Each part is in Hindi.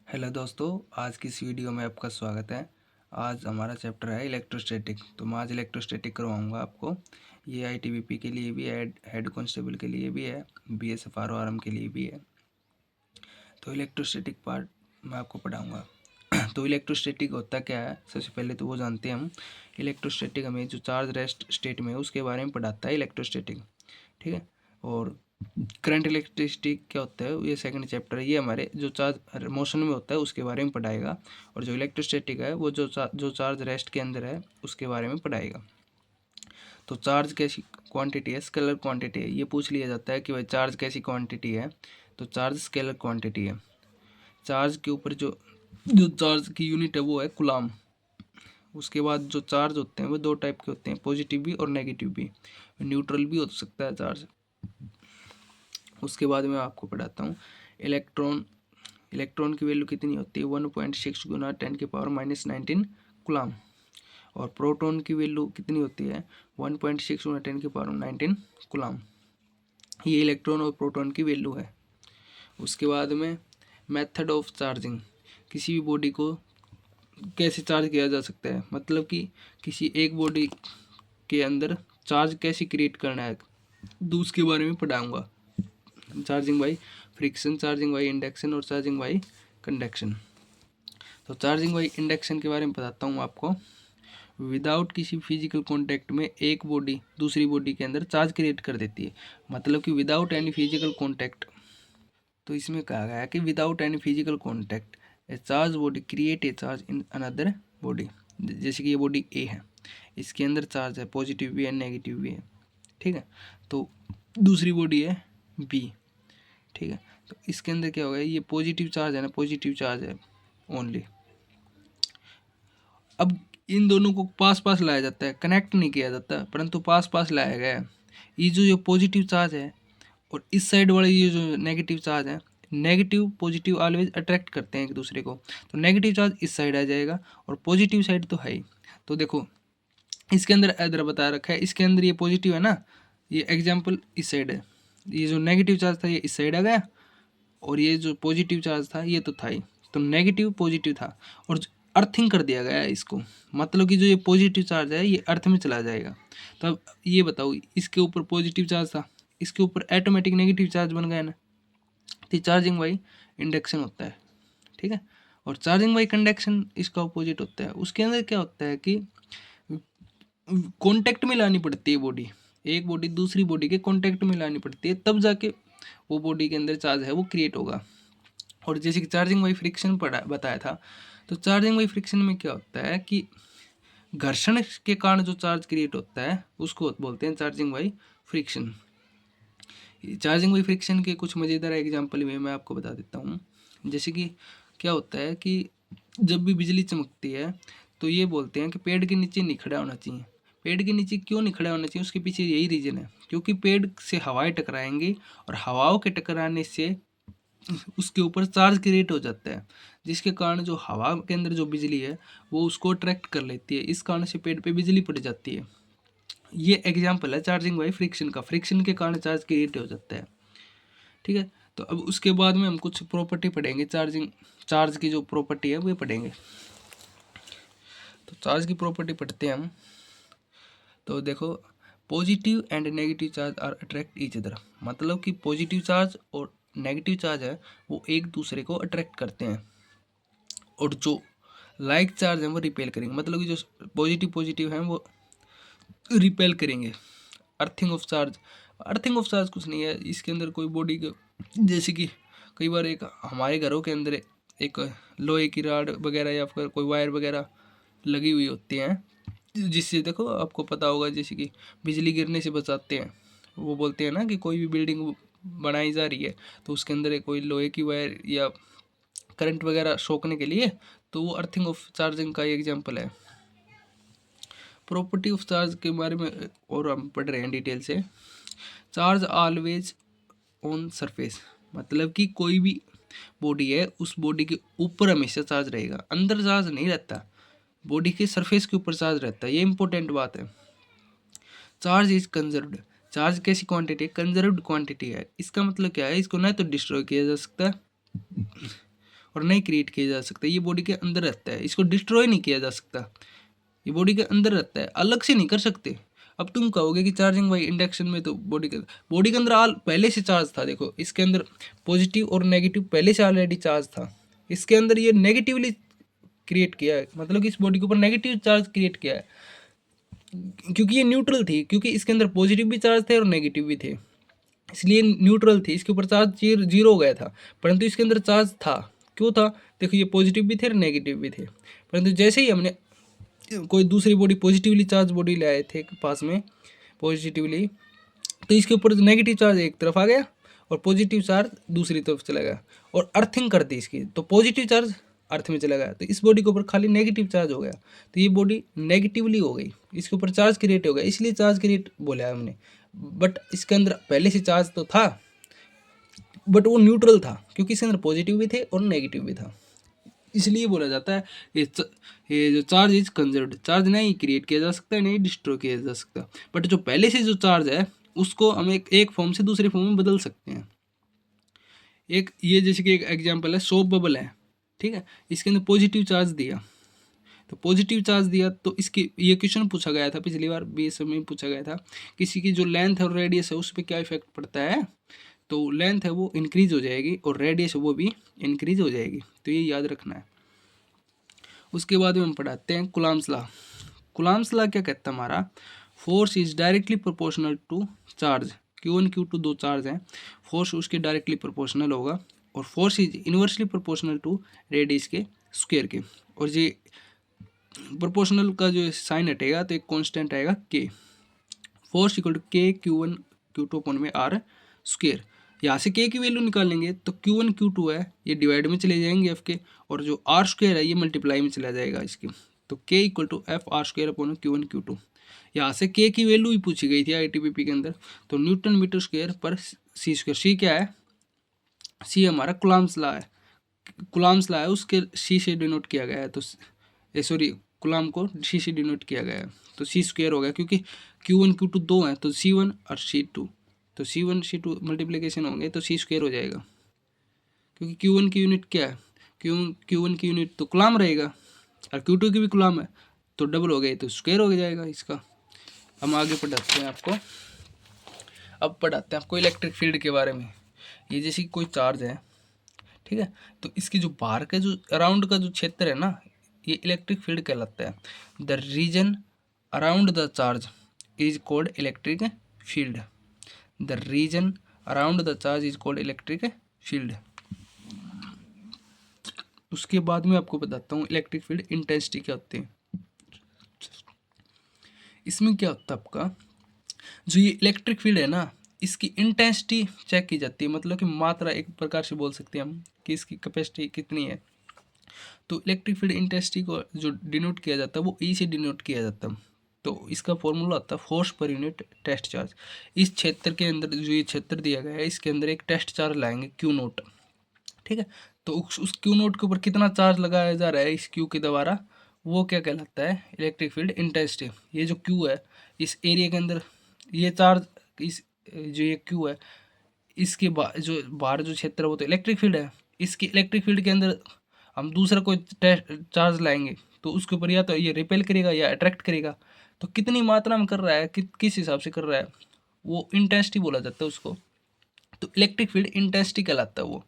हेलो दोस्तों, आज की इस वीडियो में आपका स्वागत है। आज हमारा चैप्टर है इलेक्ट्रोस्टैटिक। तो मैं आज इलेक्ट्रोस्टैटिक करवाऊंगा आपको। ये आईटीबीपी के लिए भी है, हेड कांस्टेबल के लिए भी है, बीएसएफ आरओआरएम के लिए भी है। तो इलेक्ट्रोस्टैटिक पार्ट मैं आपको पढ़ाऊंगा। तो इलेक्ट्रोस्टैटिक होता क्या है, सबसे पहले तो वो जानते हैं हम। इलेक्ट्रोस्टैटिक हमें जो चार्ज रेस्ट स्टेट में है उसके बारे में पढ़ाता है इलेक्ट्रोस्टैटिक, ठीक है। और करंट इलेक्ट्रिसिटी क्या होता है, ये सेकंड चैप्टर है। ये हमारे जो चार्ज मोशन में होता है उसके बारे में पढ़ाएगा। और जो इलेक्ट्रोस्टैटिक है वो जो चार्ज रेस्ट के अंदर है उसके बारे में पढ़ाएगा। तो चार्ज कैसी क्वांटिटी है, स्केलर क्वांटिटी है। ये पूछ लिया जाता है कि भाई चार्ज कैसी क्वांटिटी है, तो चार्ज स्केलर क्वांटिटी है। चार्ज के ऊपर जो जो चार्ज की यूनिट है वो है कूलाम। उसके बाद जो चार्ज होते हैं वो दो टाइप के होते हैं, पॉजिटिव भी और नेगेटिव भी। न्यूट्रल भी हो सकता है चार्ज। उसके बाद मैं आपको पढ़ाता हूँ इलेक्ट्रॉन। इलेक्ट्रॉन की वैल्यू कितनी होती है, 1.6 गुना 10⁻⁻19 कूलाम। और प्रोटॉन की वैल्यू कितनी होती है, 1.6 गुना 10⁻19 कूलाम। ये इलेक्ट्रॉन और प्रोटॉन की वैल्यू है। उसके बाद में मेथड ऑफ चार्जिंग, किसी भी बॉडी को कैसे चार्ज किया जा सकता है, मतलब कि किसी एक बॉडी के अंदर चार्ज कैसे क्रिएट करना है, तो उसके बारे में पढ़ाऊंगा। Charging by friction, charging by induction और चार्जिंग बाई कंडक्शन। तो चार्जिंग बाई इंडक्शन के बारे में बताता हूँ आपको। विदाउट किसी फिजिकल कांटेक्ट में एक बॉडी दूसरी बॉडी के अंदर चार्ज क्रिएट कर देती है, मतलब कि विदाउट एनी फिजिकल कांटेक्ट। तो इसमें कहा गया है कि without any physical contact A charge body create a charge in another body. जैसे कि ये बॉडी ए है, इसके अंदर चार्ज है, पॉजिटिव भी है नेगेटिव भी है, ठीक है। तो दूसरी बॉडी है बी, ठीक है। तो इसके अंदर क्या होगा, ये पॉजिटिव चार्ज है ना, पॉजिटिव चार्ज है ओनली। अब इन दोनों को पास पास लाया जाता है, कनेक्ट नहीं किया जाता, परंतु पास पास लाया गया है। ये जो पॉजिटिव चार्ज है और इस साइड वाले ये जो नेगेटिव चार्ज है, नेगेटिव पॉजिटिव ऑलवेज अट्रैक्ट करते हैं एक दूसरे को। तो नेगेटिव चार्ज इस साइड आ जाएगा और पॉजिटिव साइड तो है ही। तो देखो इसके अंदर इधर बता रखा है, इसके अंदर ये पॉजिटिव है ना, ये एग्जाम्पल इस साइड है। ये जो नेगेटिव चार्ज था ये इस साइड आ गया, और ये जो पॉजिटिव चार्ज था ये तो था ही। तो नेगेटिव पॉजिटिव था और अर्थिंग कर दिया गया है इसको, मतलब कि जो ये पॉजिटिव चार्ज है ये अर्थ में चला जाएगा। तो अब ये बताओ, इसके ऊपर पॉजिटिव चार्ज था, इसके ऊपर ऑटोमेटिक नेगेटिव चार्ज बन गया ना। तो चार्जिंग बाई इंडक्शन होता है, ठीक है। और चार्जिंग बाई कंडक्शन इसका अपोजिट होता है। उसके अंदर क्या होता है कि कॉन्टेक्ट में लानी पड़ती है बॉडी, एक बॉडी दूसरी बॉडी के कॉन्टेक्ट में लानी पड़ती है, तब जाके वो बॉडी के अंदर चार्ज है वो क्रिएट होगा। और जैसे कि चार्जिंग बाई फ्रिक्शन पढ़ा बताया था, तो चार्जिंग बाई फ्रिक्शन में क्या होता है कि घर्षण के कारण जो चार्ज क्रिएट होता है उसको बोलते हैं charging by friction. Charging by friction के कुछ मज़ेदार एग्जाम्पल भी मैं आपको बता देता हूँ। जैसे कि क्या होता है कि जब भी बिजली चमकती है तो ये बोलते हैं कि पेड़ के नीचे नहीं खड़ा होना चाहिए। पेड़ के नीचे क्यों नहीं खड़ा होना चाहिए, उसके पीछे यही रीज़न है, क्योंकि पेड़ से हवाएं टकराएंगी और हवाओं के टकराने से उसके ऊपर चार्ज क्रिएट हो जाता है, जिसके कारण जो हवा के अंदर जो बिजली है वो उसको अट्रैक्ट कर लेती है, इस कारण से पेड़ पे बिजली पड़ जाती है। ये एग्जाम्पल है चार्जिंग बाई फ्रिक्शन का, फ्रिक्शन के कारण चार्ज क्रिएट हो जाता है, ठीक है। तो अब उसके बाद में हम कुछ प्रॉपर्टी पढ़ेंगे, चार्ज की जो प्रॉपर्टी है वो पढ़ेंगे। तो चार्ज की प्रॉपर्टी पढ़ते हैं हम। तो देखो, positive and negative charge are attract each other, मतलब कि पॉजिटिव चार्ज और नेगेटिव चार्ज है वो एक दूसरे को अट्रैक्ट करते हैं, और जो लाइक चार्ज है वो रिपेल करेंगे, मतलब कि जो पॉजिटिव पॉजिटिव है वो रिपेल करेंगे। Earthing of charge, earthing of charge कुछ नहीं है, इसके अंदर कोई बॉडी के, जैसे कि कई बार एक हमारे घरों के अंदर एक लोहे की राड वगैरह या फिर कोई वायर वगैरह लगी हुई होती हैं, जिससे देखो आपको पता होगा जैसे कि बिजली गिरने से बचाते हैं। वो बोलते हैं ना कि कोई भी बिल्डिंग बनाई जा रही है तो उसके अंदर एक कोई लोहे की वायर या करंट वगैरह सोखने के लिए, तो वो अर्थिंग ऑफ चार्जिंग का एग्जाम्पल है। प्रॉपर्टी ऑफ चार्ज के बारे में और हम पढ़ रहे हैं डिटेल से। चार्ज ऑलवेज ऑन सरफेस, मतलब कि कोई भी बॉडी है उस बॉडी के ऊपर हमेशा चार्ज रहेगा, अंदर चार्ज नहीं रहता, बॉडी के सरफेस के ऊपर चार्ज रहता है, ये इंपॉर्टेंट बात है। चार्ज इज कंजर्व्ड, चार्ज कैसी क्वांटिटी है, कंजर्व्ड क्वांटिटी है। इसका मतलब क्या है, इसको ना तो डिस्ट्रॉय किया जा सकता है और नहीं क्रिएट किया जा सकता। ये बॉडी के अंदर रहता है, इसको डिस्ट्रॉय नहीं किया जा सकता, ये बॉडी के अंदर रहता है, अलग से नहीं कर सकते। अब तुम कहोगे कि चार्जिंग बाई इंडक्शन में तो बॉडी के अंदर आल पहले से चार्ज था। देखो इसके अंदर पॉजिटिव और नेगेटिव पहले से ऑलरेडी चार्ज था, इसके अंदर ये नेगेटिवली क्रिएट किया है, मतलब कि इस बॉडी के ऊपर नेगेटिव चार्ज क्रिएट किया है, क्योंकि ये न्यूट्रल थी, क्योंकि इसके अंदर पॉजिटिव भी चार्ज थे और नेगेटिव भी थे, इसलिए न्यूट्रल थी, इसके ऊपर चार्ज जीरो हो गया था। परंतु इसके अंदर चार्ज था, क्यों था? देखो ये पॉजिटिव भी थे और नेगेटिव भी थे, परंतु जैसे ही हमने कोई दूसरी बॉडी पॉजिटिवली चार्ज बॉडी ले आए थे पास में पॉजिटिवली, तो इसके ऊपर नेगेटिव चार्ज एक तरफ आ गया और पॉजिटिव चार्ज दूसरी तरफ चला गया और अर्थिंग कर दी इसकी, तो पॉजिटिव चार्ज अर्थ में चला गया, तो इस बॉडी के ऊपर खाली नेगेटिव चार्ज हो गया, तो ये बॉडी नेगेटिवली हो गई, इसके ऊपर चार्ज क्रिएट हो गया, इसलिए चार्ज क्रिएट बोला है हमने। बट इसके अंदर पहले से चार्ज तो था, बट वो न्यूट्रल था, क्योंकि इसके अंदर पॉजिटिव भी थे और नेगेटिव भी था, इसलिए बोला जाता है ये जो चार्ज इज कंजर्व्ड, चार्ज नहीं क्रिएट किया जा सकता, नहीं डिस्ट्रॉय किया जा सकता, बट जो पहले से जो चार्ज है उसको हम एक फॉर्म से दूसरे फॉर्म में बदल सकते हैं। एक ये जैसे कि एक एग्जांपल है, सोप बबल है, ठीक है, इसके अंदर पॉजिटिव चार्ज दिया, तो पॉजिटिव चार्ज दिया तो इसकी ये क्वेश्चन पूछा गया था पिछली बार बीएसए में पूछा गया था, किसी की जो लेंथ और रेडियस है उस पर क्या इफेक्ट पड़ता है, तो लेंथ है वो इंक्रीज हो जाएगी और रेडियस है वो भी इंक्रीज हो जाएगी, तो ये याद रखना है। उसके बाद में हम पढ़ाते हैं कुलाम्स लॉ। कुलाम्स लॉ क्या कहता है हमारा, force is directly proportional to charge, Q1 Q2 दो चार्ज हैं, फोर्स उसके डायरेक्टली प्रोपोर्शनल होगा और force is inversely proportional to radius के स्क्वायर के, और ये प्रोपोर्शनल का जो साइन हटेगा तो एक कांस्टेंट आएगा K, force equal to K Q1 Q2 upon में R स्क्वायर। यहाँ से K की वैल्यू निकालेंगे तो Q1 Q2 है ये डिवाइड में चले जाएंगे F के, और जो R स्क्वायर है ये मल्टीप्लाई में चला जाएगा इसके, तो K equal to F R square upon Q1 Q2। यहाँ से K की वैल्यू ही पूछी गई थी ITBP के अंदर, तो न्यूटन मीटर स्क्वायर पर C स्क्वायर, C क्या है, C हमारा कुलाम्स लॉ है, कुलाम्स लॉ है उसके C से डिनोट किया गया है, तो सॉरी कुलाम को C से डिनोट किया गया है, तो C स्क्वायर हो गया, क्योंकि Q1 Q2 दो हैं तो C1 और C2, तो C1 C2 मल्टीप्लिकेशन होंगे तो C स्क्वायर हो जाएगा, क्योंकि Q1 की यूनिट क्या है, Q1 की यूनिट तो कुलाम रहेगा और Q2 की भी कुलाम है, तो डबल हो गया तो स्क्वायर हो जाएगा इसका। हम आगे पढ़ाते हैं आपको, अब पढ़ाते हैं आपको इलेक्ट्रिक फील्ड के बारे में। ये जैसे कोई चार्ज है, ठीक है, तो इसकी जो बाहर का जो अराउंड का जो क्षेत्र है ना, ये इलेक्ट्रिक फील्ड कहलाता है। The region around the charge is called electric field, the region around the charge is called electric field. उसके बाद में आपको बताता हूँ इलेक्ट्रिक फील्ड इंटेंसिटी क्या होती है। इसमें क्या होता है आपका, जो ये इलेक्ट्रिक फील्ड है ना, इसकी इंटेंसिटी चेक की जाती है, मतलब कि मात्रा एक प्रकार से बोल सकते हैं हम कि इसकी कैपेसिटी कितनी है। तो इलेक्ट्रिक फील्ड इंटेंसिटी को जो डिनोट किया जाता है वो ई से डिनोट किया जाता है, तो इसका फॉर्मूला होता है force per unit test charge. इस क्षेत्र के अंदर जो ये क्षेत्र दिया गया है इसके अंदर एक टेस्ट चार्ज लाएंगे क्यू नोट, ठीक है, तो उस क्यू नोट के ऊपर कितना चार्ज लगाया जा रहा है इस क्यू के द्वारा, वो क्या कहलाता है, इलेक्ट्रिक फील्ड इंटेंसिटी। ये जो क्यू है इस एरिया के अंदर ये चार्ज, इस जो ये क्यू है इसके जो बाहर जो क्षेत्र है वो तो इलेक्ट्रिक फील्ड है, इसकी इलेक्ट्रिक फील्ड के अंदर हम दूसरा कोई चार्ज लाएंगे तो उसके ऊपर या तो ये रिपेल करेगा या अट्रैक्ट करेगा, तो कितनी मात्रा में कर रहा है, किस हिसाब से कर रहा है, वो इंटेंसिटी बोला जाता है उसको, तो इलेक्ट्रिक फील्ड इंटेंसिटी कहलाता है वो।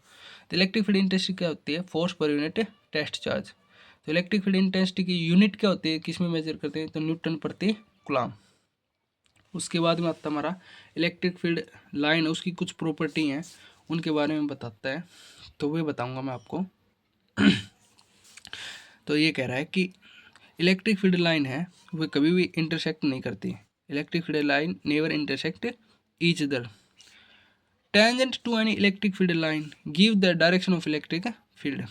तो इलेक्ट्रिक फील्ड इंटेंसिटी क्या होती है, force per unit test charge. तो इलेक्ट्रिक फील्ड इंटेंसिटी की यूनिट क्या होती है, किस में मेजर करते हैं, तो न्यूटन प्रति कूलम। उसके बाद में आता हमारा इलेक्ट्रिक फील्ड लाइन, उसकी कुछ प्रॉपर्टी हैं उनके बारे में बताता है, तो वे बताऊंगा मैं आपको। तो ये कह रहा है कि इलेक्ट्रिक फील्ड लाइन है वह कभी भी इंटरसेक्ट नहीं करती, electric field line never intersect each other. Tangent to any electric field line give the direction of electric field.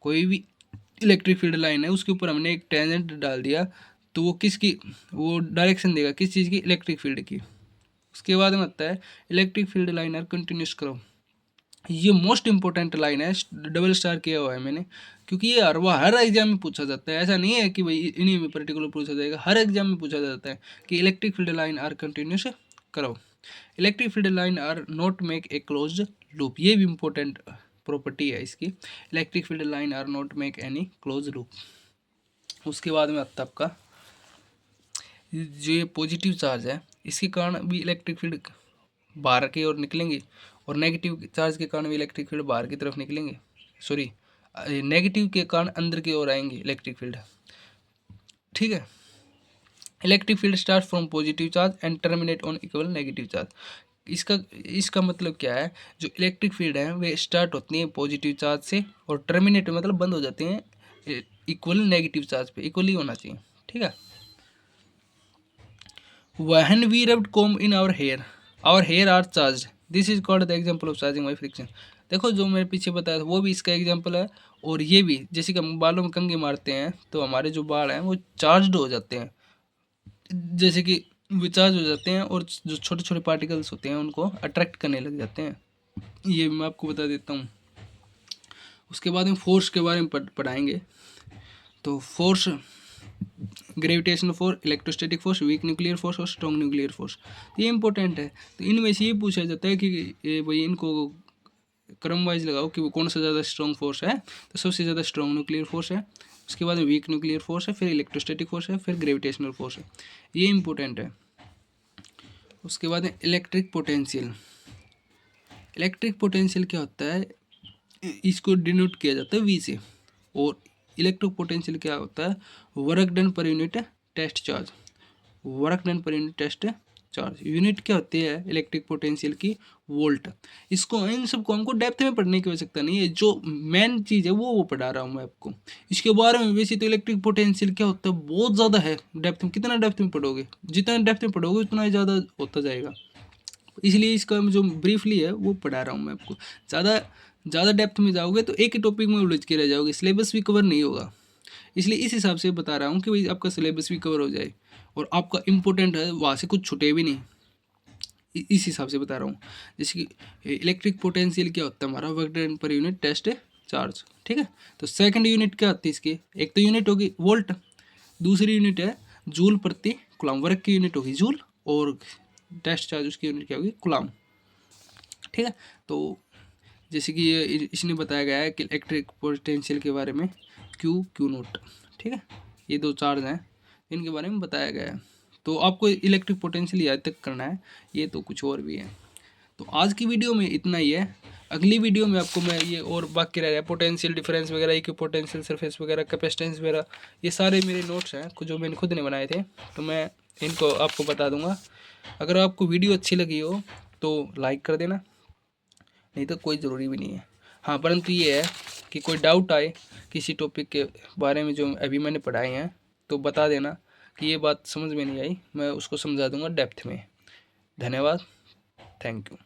कोई भी इलेक्ट्रिक फील्ड लाइन है उसके ऊपर हमने एक टेंजेंट डाल दिया तो वो किसकी, वो डायरेक्शन देगा किस चीज़ की, इलेक्ट्रिक फील्ड की। उसके बाद में आता है electric field line are continuous करो। ये मोस्ट इंपॉर्टेंट लाइन है, डबल स्टार किया हुआ है मैंने, क्योंकि ये हर एग्जाम में पूछा जाता है। ऐसा नहीं है कि भाई इन्हीं में पर्टिकुलर पूछा जाएगा, हर एग्जाम में पूछा जाता है कि electric field line are continuous करो। Electric field line are not make a closed loop, ये भी इंपॉर्टेंट प्रॉपर्टी है इसकी, electric field line are not make any close loop. उसके बाद में आता है आपका जो ये पॉजिटिव चार्ज है, इसके कारण भी इलेक्ट्रिक फील्ड बाहर की ओर निकलेंगे, और नेगेटिव चार्ज के कारण भी इलेक्ट्रिक फील्ड बाहर की तरफ निकलेंगे, सॉरी नेगेटिव के कारण अंदर की ओर आएंगे इलेक्ट्रिक फील्ड। ठीक है, electric field start from positive charge and terminate on equal negative charge. इसका मतलब क्या है, जो इलेक्ट्रिक फील्ड है वे स्टार्ट होती हैं पॉजिटिव चार्ज से और टर्मिनेट मतलब बंद हो जाते हैं इक्वल नेगेटिव चार्ज पे, इक्वली होना चाहिए। ठीक है, when we rubbed comb in our hair are charge, this is called the example of charging by friction. देखो जो मैंने पीछे बताया था वो भी इसका एग्जांपल है, और ये भी जैसे कि हम बालों में कंघी मारते हैं तो हमारे जो बाल हैं वो चार्ज्ड हो जाते हैं, जैसे कि विचार्ज हो जाते हैं, और जो छोटे छोटे पार्टिकल्स होते हैं उनको अट्रैक्ट करने लग जाते हैं। ये मैं आपको बता देता हूँ। उसके बाद में फोर्स के बारे में पढ़ाएंगे। तो force, gravitational force, electrostatic force, weak nuclear force और स्ट्रॉन्ग न्यूक्लियर फोर्स, ये इंपॉर्टेंट है। तो इनमें से ये पूछा जाता है कि ये भाई इनको क्रम वाइज लगाओ कि वो कौन सा ज़्यादा स्ट्रॉन्ग फोर्स है। तो सबसे ज़्यादा स्ट्रॉन्ग न्यूक्लियर फोर्स है, उसके बाद वीक न्यूक्लियर फोर्स है, फिर इलेक्ट्रोस्टैटिक फोर्स है, फिर ग्रेविटेशनल फोर्स है, ये इंपॉर्टेंट है। उसके बाद इलेक्ट्रिक पोटेंशियल। इलेक्ट्रिक पोटेंशियल क्या होता है, इसको डिनोट किया जाता है वी से। और इलेक्ट्रिक पोटेंशियल क्या होता है, work done per unit test charge, work done per unit test charge. Unit क्या होती है इलेक्ट्रिक पोटेंशियल की, वोल्ट। इसको इन सबको हमको डेप्थ में पढ़ने की आवश्यकता नहीं है, जो मेन चीज़ है वो पढ़ा रहा हूँ मैं आपको। इसके बारे में वैसे तो इलेक्ट्रिक पोटेंशियल क्या होता है बहुत ज़्यादा है, डेप्थ में कितना डेप्थ में पढ़ोगे, जितना डेप्थ में पढ़ोगे उतना ही ज़्यादा होता जाएगा, इसलिए इसका जो ब्रीफली है वो पढ़ा रहा हूँ मैं आपको। ज़्यादा डेप्थ में जाओगे तो एक ही टॉपिक में उलझ के रह जाओगे, सिलेबस भी कवर नहीं होगा। इसलिए इस हिसाब से बता रहा हूँ कि भाई आपका सिलेबस भी कवर हो जाए और आपका इम्पोर्टेंट है वहाँ से कुछ छूटे भी नहीं, इस हिसाब से बता रहा हूँ। जैसे कि इलेक्ट्रिक पोटेंशियल क्या होता है हमारा, work done per unit test charge. ठीक है, तो सेकंड यूनिट क्या होती है इसकी, एक तो यूनिट होगी वोल्ट, दूसरी यूनिट है जूल प्रति कूलम, वर्क की यूनिट होगी जूल, और टेस्ट चार्ज उसकी यूनिट क्या होगी कूलम। ठीक है, तो जैसे कि ये इसने बताया गया है कि इलेक्ट्रिक पोटेंशियल के बारे में क्यू नोट। ठीक है, ये दो चार्ज हैं इनके बारे में बताया गया है। तो आपको इलेक्ट्रिक पोटेंशियल याद तक करना है, ये तो कुछ और भी है। तो आज की वीडियो में इतना ही है, अगली वीडियो में आपको मैं ये और बाकी रह रहा है पोटेंशियल डिफरेंस वगैरह, इक्वी पोटेंशियल सरफेस वगैरह, कैपेसिटेंस वगैरह, ये सारे मेरे नोट्स हैं जो मैंने खुद ने बनाए थे, तो मैं इनको आपको बता दूंगा। अगर आपको वीडियो अच्छी लगी हो तो लाइक कर देना, नहीं तो कोई ज़रूरी भी नहीं है। हाँ, परंतु ये है कि कोई डाउट आए किसी टॉपिक के बारे में जो अभी मैंने पढ़ाए हैं तो बता देना कि ये बात समझ में नहीं आई, मैं उसको समझा दूंगा डेप्थ में। धन्यवाद, थैंक यू।